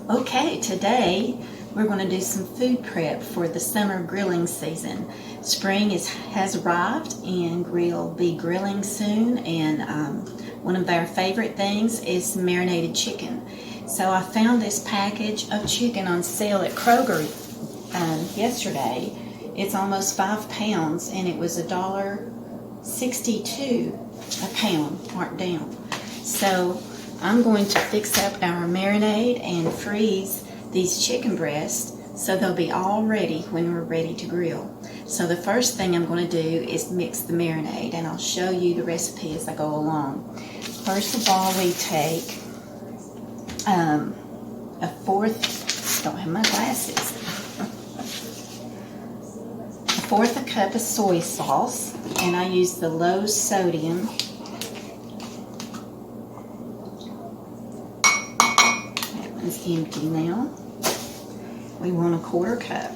Okay, today we're going to do some food prep for the summer grilling season. Spring has arrived and we'll be grilling soon, and one of our favorite things is marinated chicken. So I found this package of chicken on sale at Kroger yesterday. It's almost 5 pounds and it was $1.62 a pound marked down. So I'm going to fix up our marinade and freeze these chicken breasts so they'll be all ready when we're ready to grill. So the first thing I'm going to do is mix the marinade, and I'll show you the recipe as I go along. First of all, we take a fourth, don't have my glasses, a fourth a cup of soy sauce, and I use the low sodium. It's empty now. We want a quarter cup.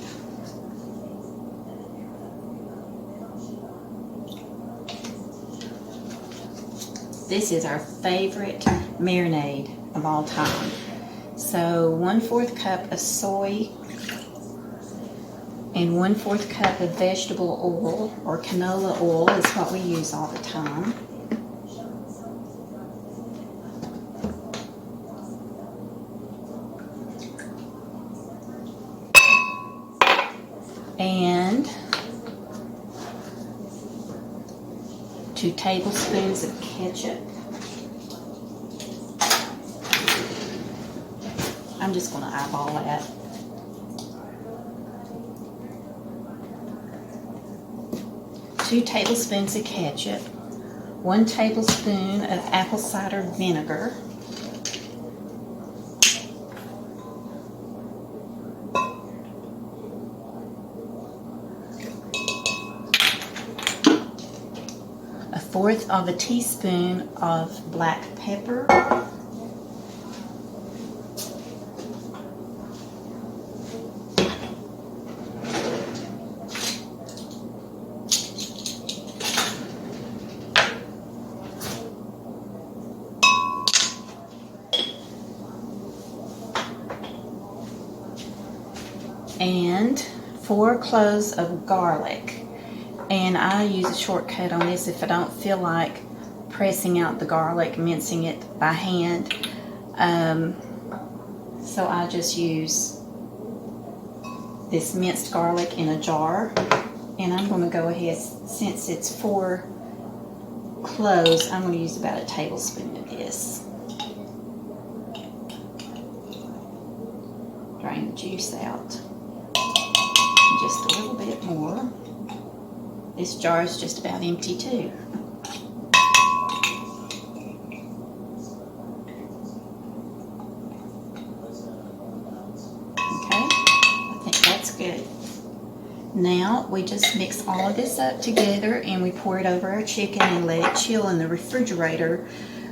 This is our favorite marinade of all time. So 1/4 cup of soy and 1/4 cup of vegetable oil, or canola oil is what we use all the time. And 2 tablespoons of ketchup. I'm just going to eyeball that. Two tablespoons of ketchup, 1 tablespoon of apple cider vinegar, a 1/4 of a teaspoon of black pepper, and 4 cloves of garlic. And I use a shortcut on this if I don't feel like pressing out the garlic, mincing it by hand. So I just use this minced garlic in a jar. And I'm going to go ahead, since it's 4 cloves, I'm going to use about a tablespoon of this. Drain the juice out. Just a little bit more. This jar is just about empty too. Okay, I think that's good. Now we just mix all of this up together and we pour it over our chicken and let it chill in the refrigerator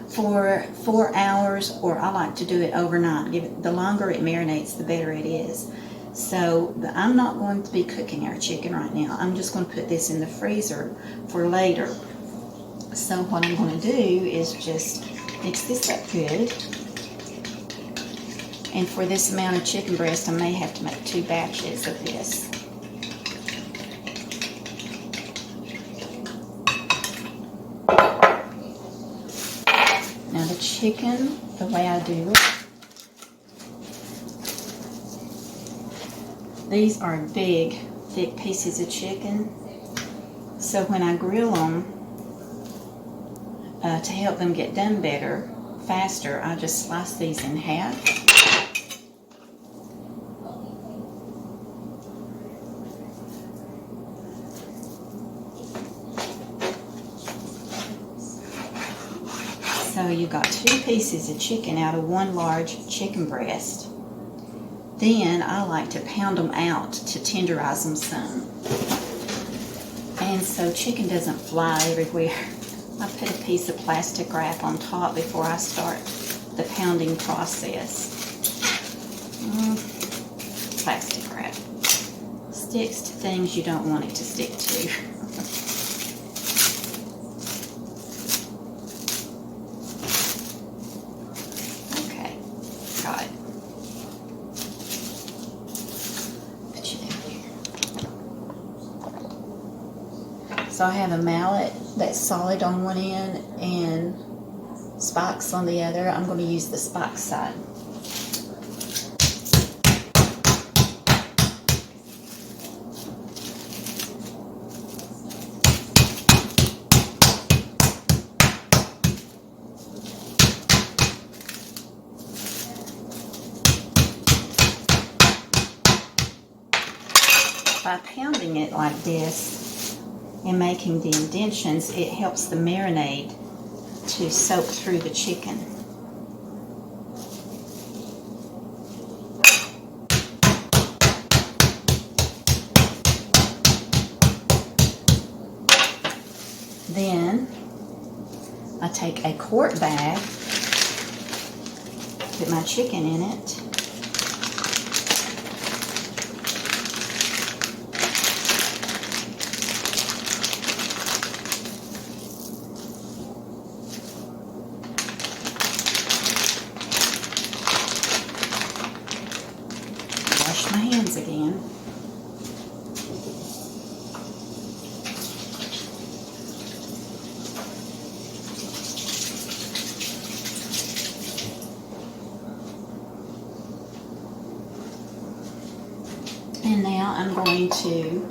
for 4 hours, or I like to do it overnight. The longer it marinates, the better it is. So I'm not going to be cooking our chicken right now. I'm just going to put this in the freezer for later. So what I'm going to do is just mix this up good. And for this amount of chicken breast, I may have to make 2 batches of this. Now the chicken, the way I do it, these are big, thick pieces of chicken. So when I grill them, to help them get done better, faster, I just slice these in half. So you got 2 pieces of chicken out of 1 large chicken breast. Then I like to pound them out to tenderize them some. And so chicken doesn't fly everywhere, I put a piece of plastic wrap on top before I start the pounding process. Plastic wrap sticks to things you don't want it to stick to. Okay, got it. So I have a mallet that's solid on one end and spikes on the other. I'm going to use the spike side. By pounding it like this and making the indentions, it helps the marinade to soak through the chicken. Then I take a quart bag, put my chicken in it, wash my hands again. And now I'm going to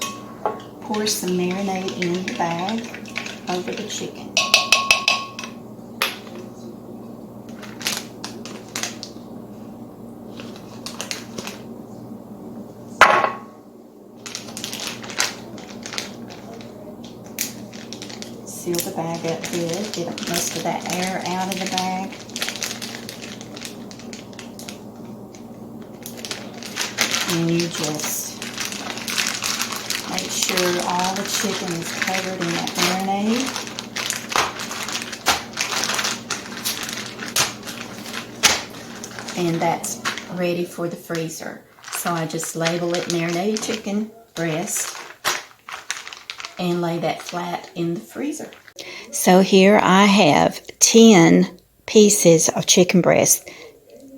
pour some marinade in the bag over the chicken. Seal the bag up good, get most of that air out of the bag. And you just make sure all the chicken is covered in that marinade. And that's ready for the freezer. So I just label it marinated chicken breast and lay that flat in the freezer. So here I have 10 pieces of chicken breast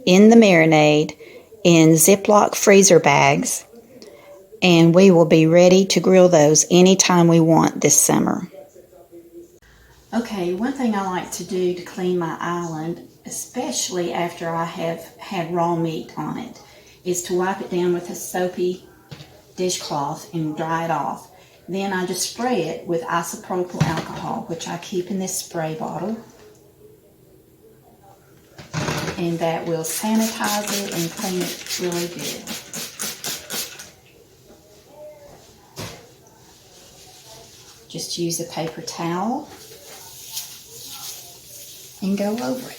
in the marinade in Ziploc freezer bags, and we will be ready to grill those anytime we want this summer. Okay, one thing I like to do to clean my island, especially after I have had raw meat on it, is to wipe it down with a soapy dishcloth and dry it off. Then I just spray it with isopropyl alcohol, which I keep in this spray bottle. And that will sanitize it and clean it really good. Just use a paper towel and go over it.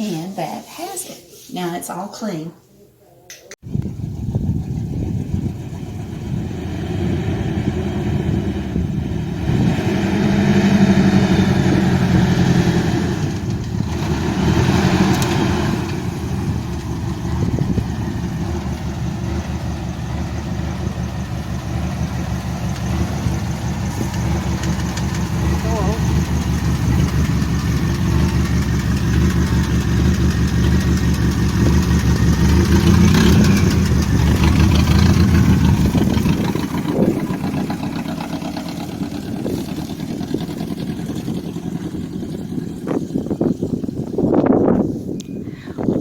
And that has it. Now it's all clean.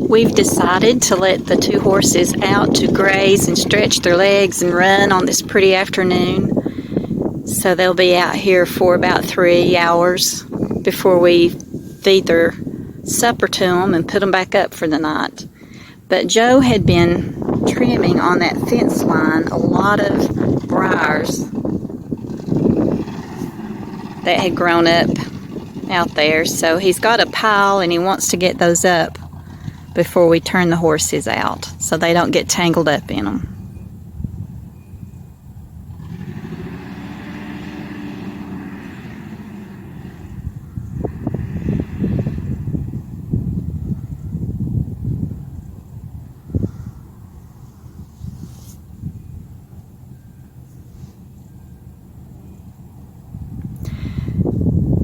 We've decided to let the two horses out to graze and stretch their legs and run on this pretty afternoon. So they'll be out here for about 3 hours before we feed their supper to them and put them back up for the night. But Joe had been trimming on that fence line a lot of briars that had grown up out there. So he's got a pile and he wants to get those up before we turn the horses out so they don't get tangled up in them.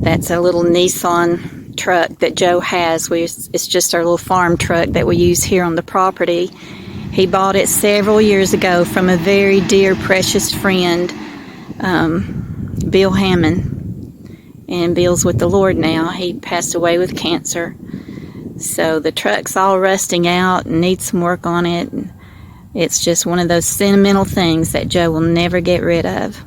That's a little Nissan truck that Joe has. It's just our little farm truck that we use here on the property. He bought it several years ago from a very dear, precious friend, Bill Hammond. And Bill's with the Lord now. He passed away with cancer. So the truck's all rusting out and needs some work on it. It's just one of those sentimental things that Joe will never get rid of.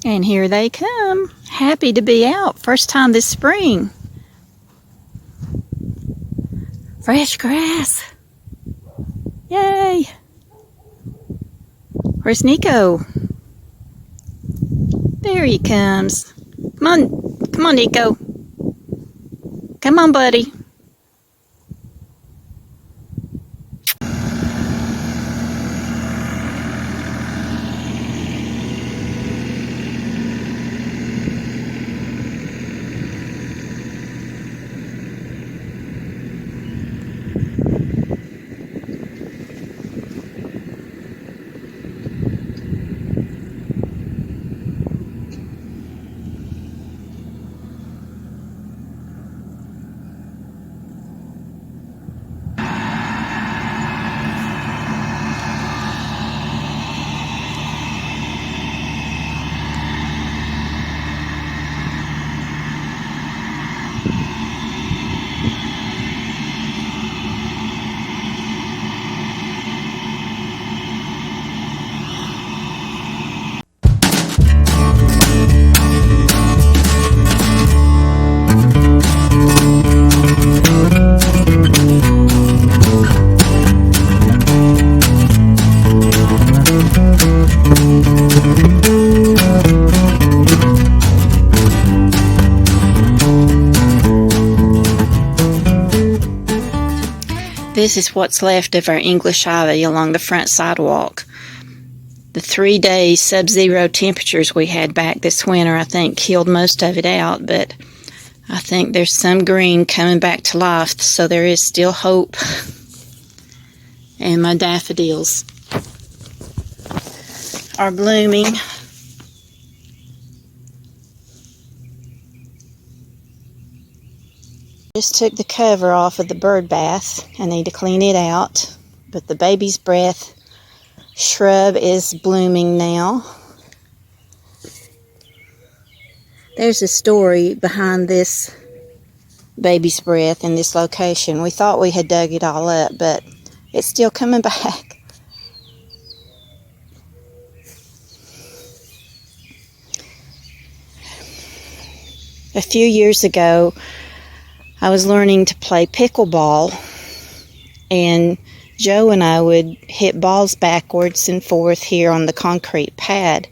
And here they come, happy to be out. First time this spring. Fresh grass. Yay. Where's Nico? There he comes. Come on, Nico. Come on, buddy. This is what's left of our English ivy along the front sidewalk. The 3-day sub-zero temperatures we had back this winter, I think, killed most of it out, but I think there's some green coming back to life, so there is still hope. And my daffodils are blooming. Just took the cover off of the bird bath. I need to clean it out. But the baby's breath shrub is blooming now. There's a story behind this baby's breath in this location. We thought we had dug it all up, but it's still coming back. A few years ago, I was learning to play pickleball, and Joe and I would hit balls backwards and forth here on the concrete pad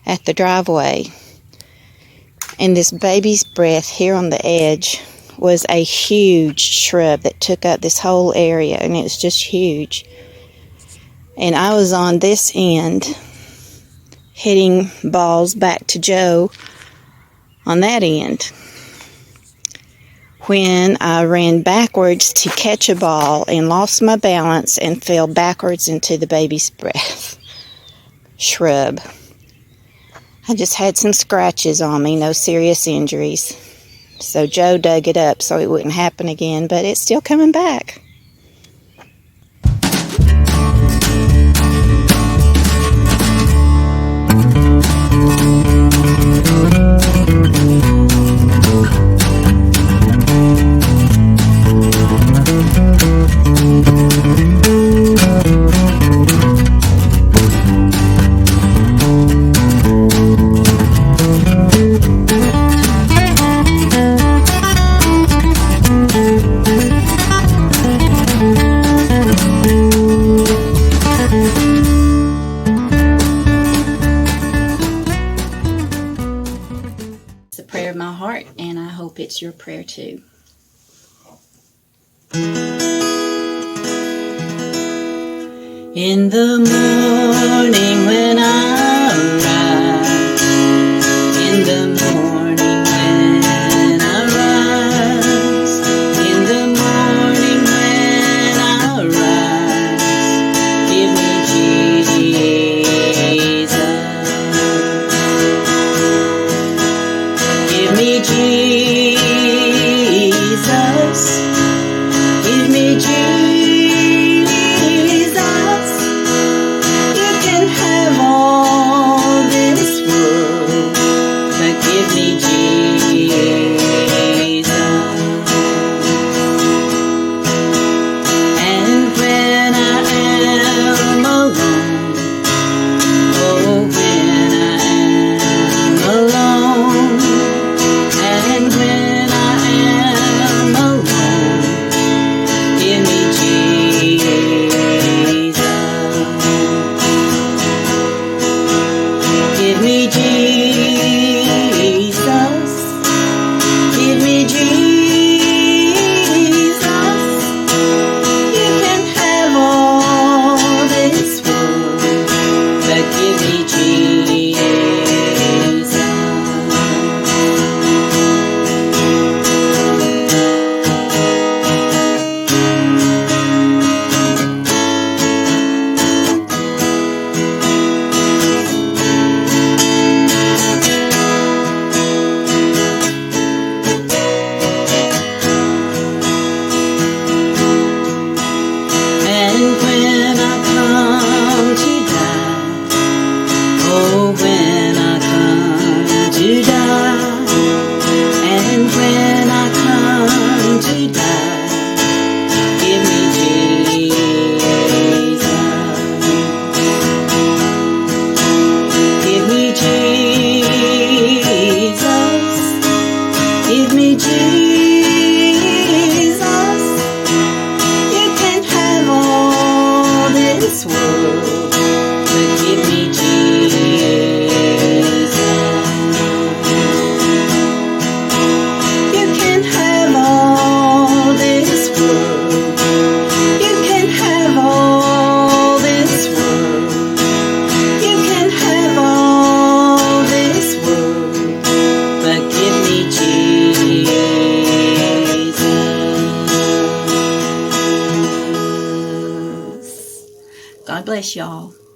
at the driveway. And this baby's breath here on the edge was a huge shrub that took up this whole area, and it was just huge. And I was on this end hitting balls back to Joe on that end, when I ran backwards to catch a ball and lost my balance and fell backwards into the baby's breath shrub. I just had some scratches on me, no serious injuries. So Joe dug it up so it wouldn't happen again, but it's still coming back. it's your prayer too. In the morning when I rise, in the morning when I rise, in the morning when I rise, give me Jesus, give me Jesus, give me Jesus. God bless y'all.